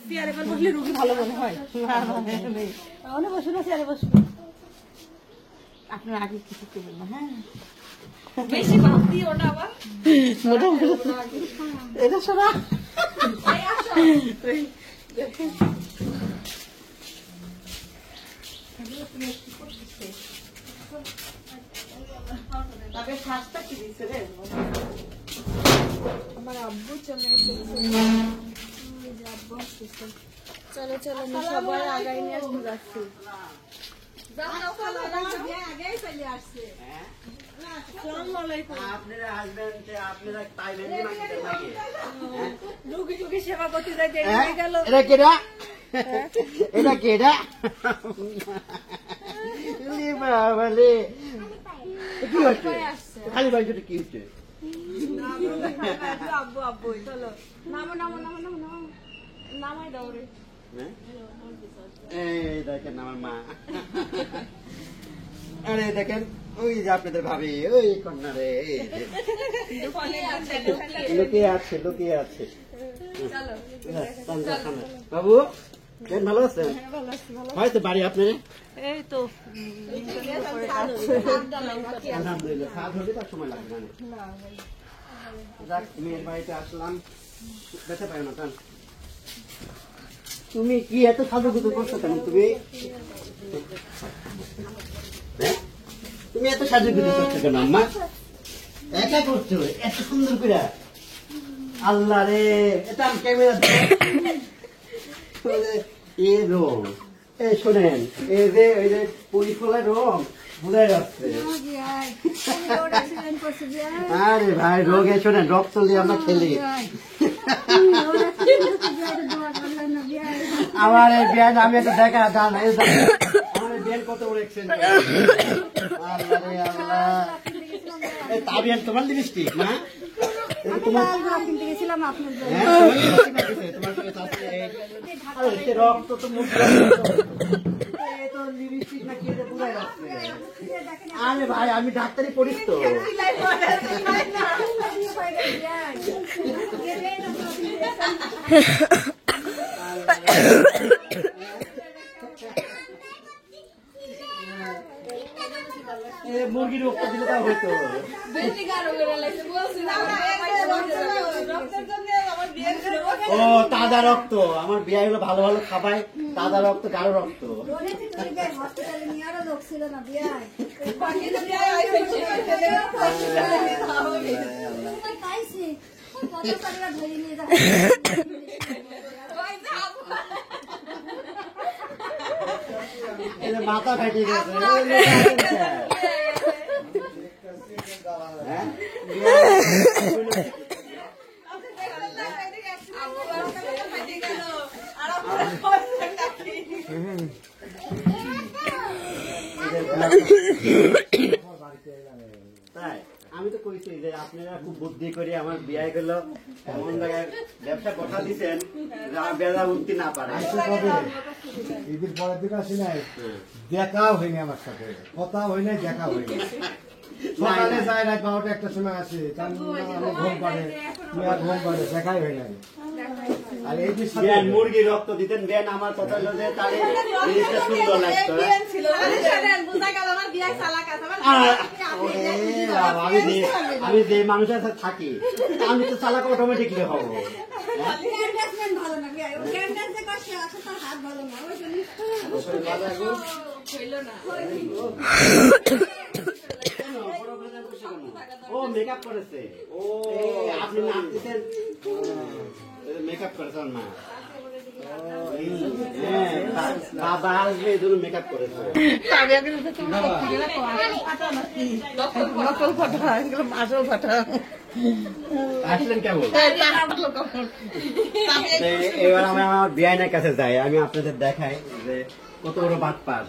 চেয়ারে বসলে রুগী ভালো মনে হয়। অনেক বসুন না, চেয়ারে বসুন। আপনার আগে কিছু করবেন না, হ্যাঁ বেশি ভাব দিও না আবার। এটা শোনা আমার আব্বু চলে এসেছে। চলো চলো সবাই আগাই নিয়ে আসতে যাচ্ছি। সেবা করতে যাইতে গেল। এটা কেডা কি হচ্ছে খালি বাইকটা কি হচ্ছে? আব্বু আব্বু চলো নামো নামো নামো নামো নামো নামাই দাও রে। এই দেখেন আমার মা। আরে দেখেন ওই যে আপনাদের ভাবি ওই কন্যা রে, লুকিয়ে আছে লুকিয়ে আছে। বাবু ভালো আছেন? হয়তো বাড়ি আপনার এই তো আলহামদুলিল্লাহ। খাওয়া ধরলে তার সময় লাগবে না। যাক মেয়ের বাড়িতে আসলাম, বেঁচে পাই না কেন? তুমি কি এত সাজুগুজু করছো কেন? তুমি এত সাজুগুজু করছো কেন আম্মা? একা করছো এত সুন্দর করে? আল্লাহ রে, এটা আমি ক্যামেরা এ রং এই শোনেন, এই যে ওই যে পরিফলের রং বুঝাই যাচ্ছে। আরে ভাই রোগে শোনেন রক্ত দিয়ে আমরা খেলি। আমার এই বিয়ান আমি একটা দেখা দান আমার বিয়ান কত বড় এক্সিডেন্ট। আল্লাহ রে আল্লাহ, এই তাবিয়ান তোমার লিপস্টিক না? রক্ত তো লিপস্টিক না কি বুঝাই যাচ্ছে। আরে ভাই আমি ডাক্তারি পড়িস তো। মুরগির রক্ত দিলে তা হইতো। ও তাজা রক্ত, আমার বিয়ে হলো ভালো ভালো খাবাই, তাজা রক্ত গাঢ় রক্ত। মাথা ফাটি গেছে। তাই আমি তো কইছি যে আপনারা খুব বুদ্ধি করে আমার বিয়ে গেল এমন জায়গায় ব্যবসা কথা দিচ্ছেন বেড়া উঠতে না পারে। ঈদের পরের দিন আসি নাই, দেখাও হয়নি আমার সাথে, কথা হয় নাই, দেখা হয়নি। সকালে যাই রাত 12টা 1টার সময় আসি, ঘুম পাড়ে ঘুম পাড়ে, দেখাই হয় নাই। আর এই যে মুরগি রক্ত দিতেন বেন, আমার কথা হলো যে তাহলে জিনিসটা সুন্দর লাগতো। আমি যে মানুষের সাথে থাকি আমি তো চালাক অটোমেটিকলি হবো। ও মেকআপ করেছে, ও আপনি নাম দিতেন মেকআপ করেছেন মা। বাবা আসবে এই জন্য মেকআপ করেছে। আসলেন কেমন? এবার আমি আমার বিআইনের কাছে যাই, আমি আপনাদের দেখাই যে কত বড় বাটপার।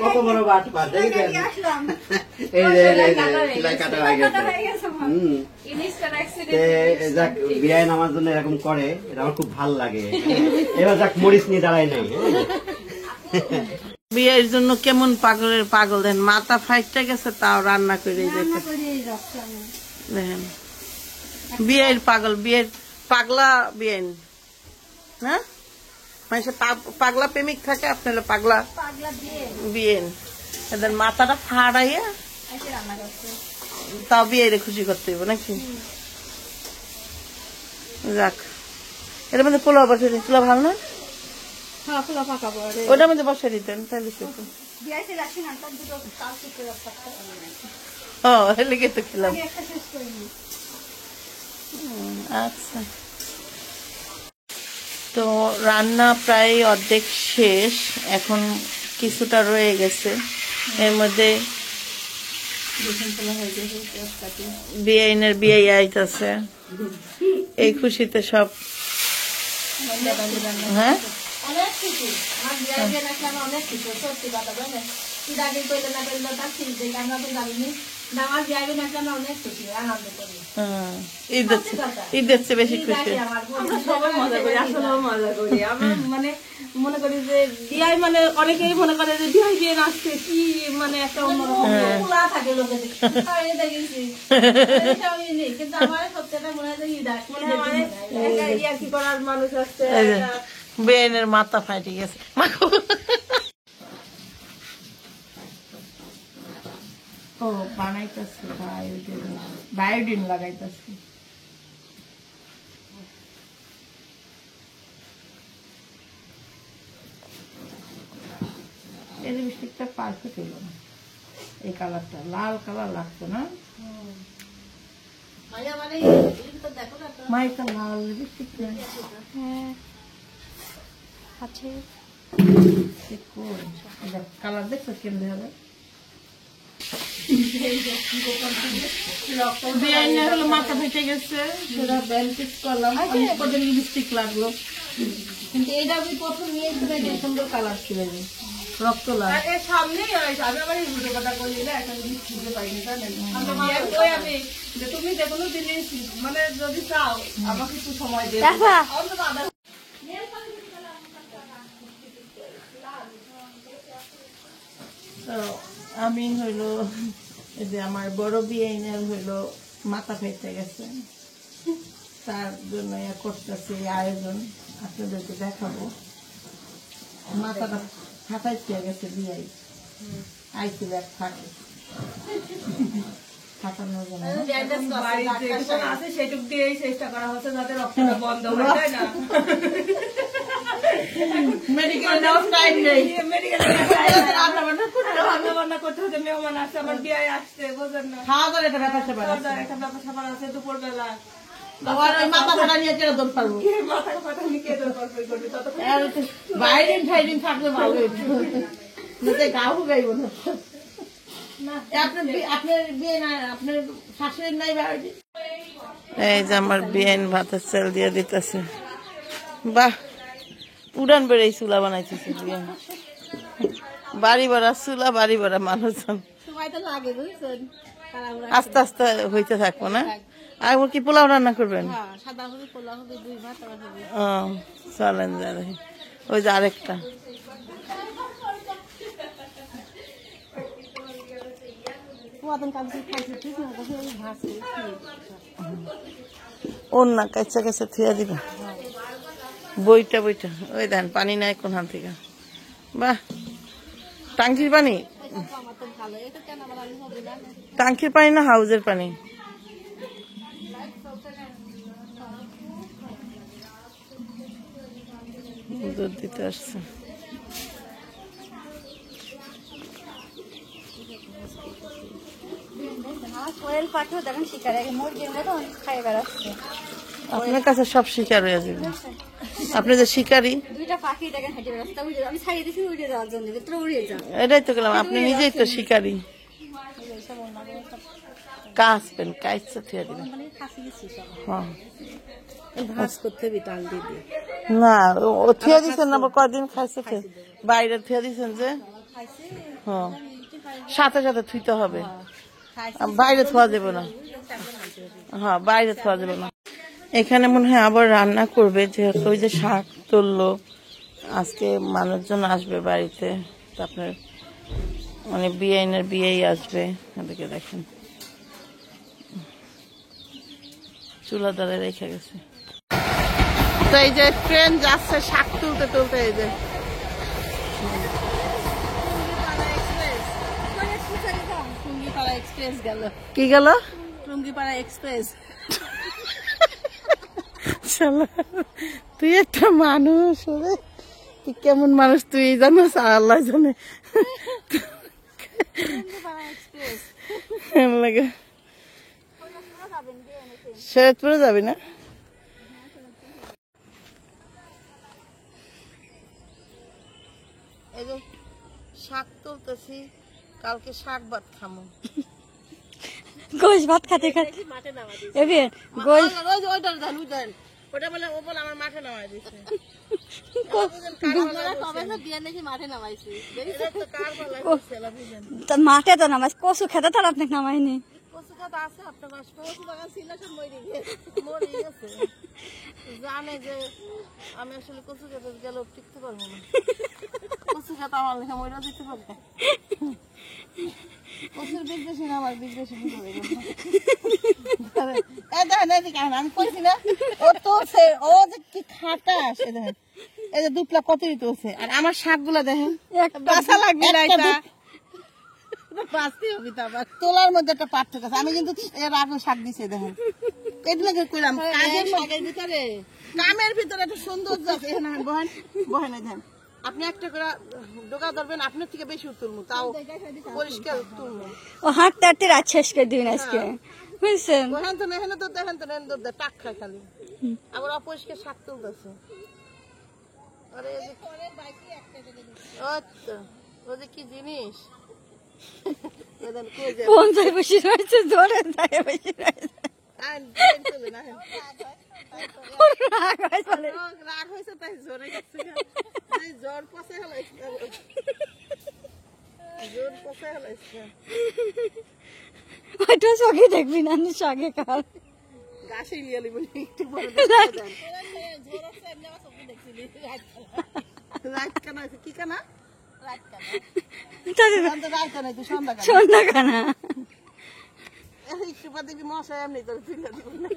কত বড় বাটপার দেখেন, এই যে সিলাই কাটা হয়ে গেছে। বিআইন আমার জন্য এরকম করে, এটা আমার খুব ভালো লাগে। এবার যাক মরিচ নিয়ে দাঁড়ায় নাই। বিয়ের জন্য কেমন পাগলের পাগল দেন, মাথা ফাইটটা গেছে তাও রান্না করে দেখেন। বিয়ের পাগল, বিয়ের পাগলা বিয়ে, হ্যাঁ মানুষের পাগলা প্রেমিক থাকে, আপনি হলো পাগলা বিয়ে। এদের মাথাটা ফাড়াইয়া তাও বিয়ে খুশি করতে হইব নাকি? যাক, এটার মধ্যে পোলাও বসে দিন, পোলাও ভালো না? ওটার মধ্যে বসে দিতেন তাহলে ও লেগে তো খেলাম। আচ্ছা, তো রান্না প্রায় অর্ধেক শেষ, এখন কিছুটা রয়ে গেছে। এর মধ্যে বিয়ের বিয়ে আইতাছে, এই খুশিতে সব। হ্যাঁ অনেক খুশি, আমার বিয়ে নাকি আমি অনেক খুশি, সত্যি কথা বলে ইদাকে কইলে না কইলে তার ঠিক যে আমরা তো জানি না, আমার বিয়ে নাকি আমি অনেক খুশি, আনন্দ করি। ঈদের চেয়ে বেশি খুশি আমরা সবাই মজা করি, আসলে মজা করি। আমরা মানে মনে করি যে বিয়ে মানে অনেকেই মনে করে যে বিয়ে আসছে কি মানে একটা অন্যরকম খোলা থাকে লোকে দেখেছি, কিন্তু আমার সত্যিটা মনে হয় যে ইয়া কি করার মানুষ আসছে। বেনের মাথা ফাইটে গেছে। ও বানাইতেছে বায়োডিন লাগাইতেছে। এই লিপস্টিকটা পারফেক্ট হইল না, এই কালারটা লাল কালার লাগতো না। মাইটা লাল লিপস্টিক আছে কালার দেখছো কেমন হবে? মাথা ফেটে গেছে, সেটা ব্যান্ডেজ করলাম, লিপস্টিক লাগলো, কিন্তু এইটা আমি প্রথম নিয়ে সুন্দর কালার ছিল, রক্ত লাল। সামনেই আমি আমার ভিডিও কথা করি না, এখন খুঁজে পাইনি জানেন। আমি তুমি যে কোনো জিনিস মানে যদি চাও আমাকে একটু সময় দিয়ে আমি হইলো এই যে আমার বড় বিয়ে হইলো মাথা ফেটে গেছে, তার জন্য করতেছি আয়োজন, আপনাদেরকে দেখাবো। মাথাটা ফাটাই খেয়ে গেছে, বিয়ে আইছিল এক ফাটে ফাটানোর জন্য আছে সেটুক দিয়েই চেষ্টা করা হচ্ছে যাতে রক্তটা বন্ধ হয়, তাই না? মেডিকেল নেওয়ার টাইম নেই, রান্না করতে হচ্ছে, মেহমান আসছে, আমার বিয়ে আসছে, বোঝেন না, খাওয়া দাওয়ার একটা ব্যাপার স্যাপার আছে, একটা ব্যাপার স্যাপার আছে দুপুরবেলা। আবার ওই মাথা ফাটা নিয়ে কেন দৌড় পারবো? মাথা ফাটা নিয়ে কে দরকার করবে? বাইরেন ঠাইরিন থাকলে ভালো হইতো, গাও গাইব না। আপনার বিয়ে না, আপনার শাশুড়ির নাই বাড়ি। এই যে আমার বিয়েন ভাতের চাল দিয়ে দিতেছে, বাহ উড়ান বেড়ে চুলা বানাইতেছে বিয়ে, বাড়ি ভরা চুলা, বাড়ি ভরা মানুষজন, আস্তে আস্তে হইতে থাকবো না। আর কি পোলাও রান্না করবেন? ও চলেন যারে, ওই যে আরেকটা ওর না কাইচা কাইচা থুয়া দিবা, বইটা বইটা ওই দেন পানি নাই কোনখান থেকে, বাহ টাঙ্কির পানি, টাঙ্কির পানি না হাউজের পানি? দুধ দিতে আসছে। আপনার কাছে সব শিকার হয়ে যাবে, আপনি যে শিকারী, এটাই তো গেলাম, আপনি নিজেই তো শিকারী। কাঁচবেন, কাইচা থুয়া দিবেন। না ও থুয়া দিচ্ছেন না, কদিন খাইছে, বাইরে থুয়া দিচ্ছেন যে, হ্যাঁ সাথে সাথে থুইতে হবে, বাইরে থোয়া যাবে না, হ্যাঁ বাইরে থোয়া যাবে না। এখানে মনে হয় আবার রান্না করবে, যেহেতু ওই যে শাক তুললো, আজকে মানুষজন আসবে বাড়িতে, আপনার মানে বিয়েই আসবে, এদিকে দেখেন চুলা দ্বারা রেখে গেছে। তো এই যে ট্রেন যাচ্ছে শাক তুলতে তুলতে, এই যে টুঙ্গিপাড়া এক্সপ্রেস গেল, কি গেল টুঙ্গিপাড়া এক্সপ্রেস। শালা, তুই একটা মানুষ রে, তুই কেমন মানুষ তুই জানোস, আল্লাহ জানে। লাগে শরৎপুরে যাবি না? এই যে শাক তুলতেছি, কালকে শাক ভাত খামো। গোশ ভাত খাতে খাতে এবে গোশ ওটা বলে ও বলে আমার মাঠে নামাই দিচ্ছে। মাঠে তো নামাজ কচু খেতে তার আপনাকে নামাইনি। কচু খাত আছে আপনার বাস, কচু বাগান ছিল সব মরে গেছে। জানে যে আমি আসলে কচু খেতে গেলেও টিকতে পারবো না, কচু খাত আমার লেখা মরে দিতে পারবে। কচুর বিদ্বেষী না, আমার বিদ্বেষী আমি কইছি না, ও তোলছে, ও যে কি খাটা সে দেখেন, এই যে দুপলা কতই তোলছে, আর আমার শাক গুলা দেখেন বাসা লাগবে না, এটা বাঁচতে হবে তো আবার। তোলার মধ্যে একটা পার্থক্য আছে, আমি কিন্তু এর আগে শাক দিছি দেখেন, এগুলো করলাম কাজের ভিতরে, কামের ভিতরে একটা সৌন্দর্য আছে। এখানে বহেন বহেন দেখেন, আপনি একটা করে ডোকা ধরবেন, আপনার থেকে বেশি তুলবো, তাও পরিষ্কার তুলবো। ও হাঁটতে হাঁটতে রাত শেষ করে দিবেন আজকে, বুঝছেন? বহেন তো নেহেন তো দেখেন তো নেন তো টাক খায় খালি, আবার অপরিষ্কার শাক তুলতেছে। আরে ও যে কি জিনিস, কোন যায় বসে রয়েছে, জোরে যায় বসে রয়েছে, রাগ হয় চলে। রাগ হয়েছে তাই জোরে গেছে, জ্বর পচে হলাইছে, জ্বর পচে হলাইছে। ওইটা চোখে দেখবি না, শাকে কাল গাছে লিয়ালি বলি একটু বড় রাত কানা কি কানা, রাত কানা তুই সন্ধ্যা কানা একটু দেখবি মশাই এমনি তোর তুলে দিব না।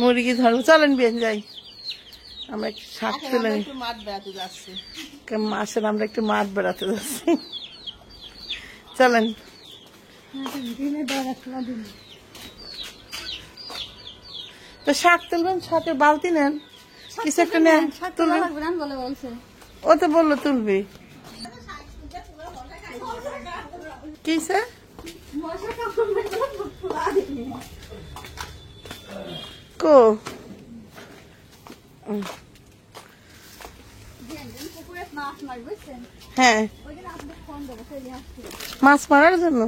মুরগি ধরো, চলেন বিয়ে যাই, আমরা একটু শাক তুলে নিই। মাঠ বেড়াতে যাচ্ছি, আসেন আমরা একটু মাঠ বেড়াতে যাচ্ছি, চলেন। তো শাক তুলবেন, শাকের বালতি নেন, কিছু একটা নেন, তুলবেন। ও তো বললো তুলবি, কি স্যার কো হ্যাঁ মাছ মারার জন্য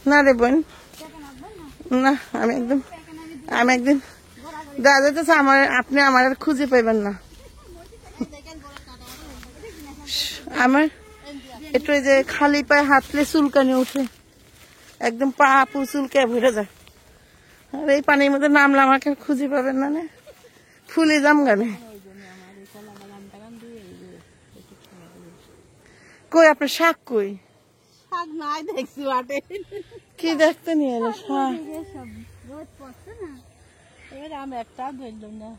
না রে বোন, না আমি একদিন দাদা তো আমার, আপনি আমার আর খুঁজে পাইবেন না। আমার একটু ওই যে খালি পায়ে হাঁটলে চুলকানি উঠে, একদম পা পু চুলকে ভরে যায়, আর এই পানির মধ্যে নামলে আমাকে খুঁজে পাবেন না, ফুলে যাম গানে। কই আপনার শাক কই? শাক নাই দেখছি বাটে, কি দেখতে নিয়ে এলো শাক? আমি একটা ধরলাম না,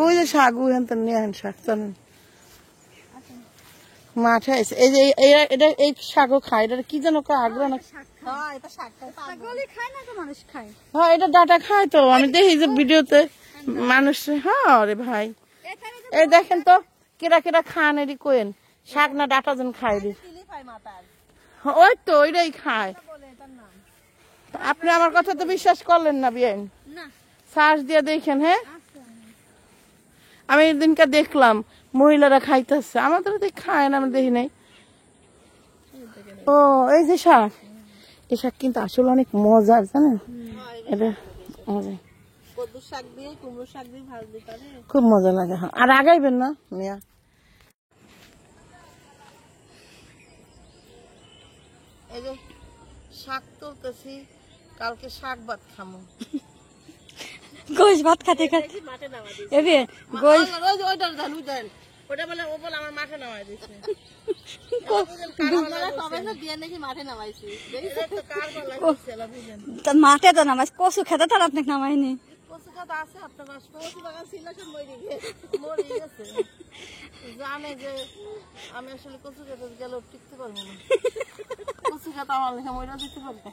ওই যে শাক ওখান তো নিয়ে আন শাক, চলেন মাঠে আছে। এই যে এটা এই শাকও খায়, এটা কি যেন আগ্রহ না, হ্যাঁ এটা ডাটা খায় তো, আমি দেখি যে ভিডিওতে মানুষ। হ্যাঁ রে ভাই, এই দেখেন তো কেরা কেরা খান, এটি কোয়েন শাক না ডাটা যেন খায় রে, ওই তো ওইটাই খায়। আপনি আমার কথা তো বিশ্বাস করলেন না বিয়েন, সার্চ দিয়ে দেখেন। হ্যাঁ আমি এদিনকে দেখলাম মহিলারা খাইতেছে, আমাদের খায় না, আমি দেখি নাই। ও এই যে শাক, এই শাক কিন্তু আসলে অনেক মজার, জানেন? এটা খুব মজা লাগে। হ্যাঁ আর আগাইবেন না মিয়া। এই যে শাক তুলতেছি, কালকে শাক ভাত খামো। গোশ ভাত খাতে খাতে এবে গোশ ওটা বলে ও বলে আমার মাঠে নামাই দিচ্ছে তা মাঠে তো নামাজ কচু খেতে তার আপনাকে নামাইনি কচু গাছ আছে আপনার বাস কচু বাগান ছিল সব মরে গেছে জানে যে আমি আসলে কচু খেতে গেলেও টিকতে পারবো না কচু খেতে আমার লেখা মরে দিতে পারবে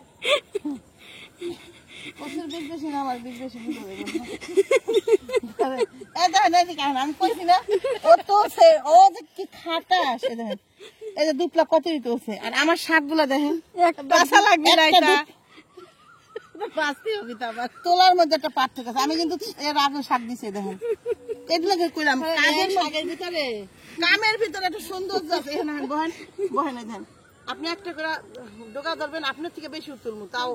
কচুর দিক বেশি না আমার দিক বেশি আমি কইছি না ও তোছে ও যে কি খাটা সে দেখেন এই যে দুপলা কতই তোছে আর আমার শাক গুলা দেখেন বাসা লাগবে না এটা তোলার মধ্যে একটা পার্থক্য আছে আমি কিন্তু এর আগে শাক দিছি দেখেন এগুলোকে কইলাম কাজের ভিতরে কামের ভিতরে একটা সৌন্দর্য আছে এখানে বহেন বহেনে দেন আপনি একটা করে ডোকা ধরবেন আপনার থেকে বেশি তুলবো তাও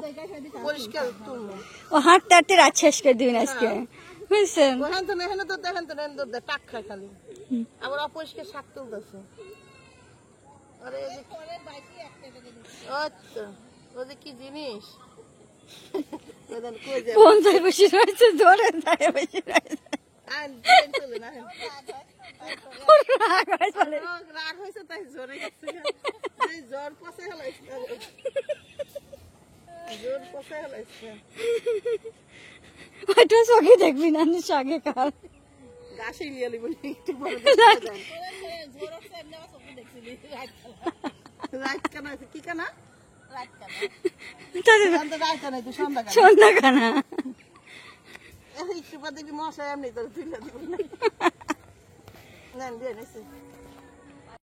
পরিষ্কার তুলবো ও হাঁটতে হাঁটতে রাত শেষ করে দিবেন আজকে বুঝছেন বহেন তো এখানে তো দেখেন তো নেন্দর দেয় টাক খায় খালি আবার অপরিষ্কার শাক তুলতেছে আরে ও যে কি জিনিস কোন যায় বসে রয়েছে ধরে যায় বসে রয়েছে রাগ হয় চলে রাগ হয়েছে তাই জ্বরে গেছে জ্বর পচে হেলাইছে জ্বর পচে হেলাইছে ওইটা চোখে দেখবি না শাকে কাল গাছে লিয়ালি বলে একটু বড় রাত কানা কি কানা রাত কানা সন্ধ্যা খানা একটু বাদে কি মশা এমনি তোর তুলে দিব না দিয়ে নিছে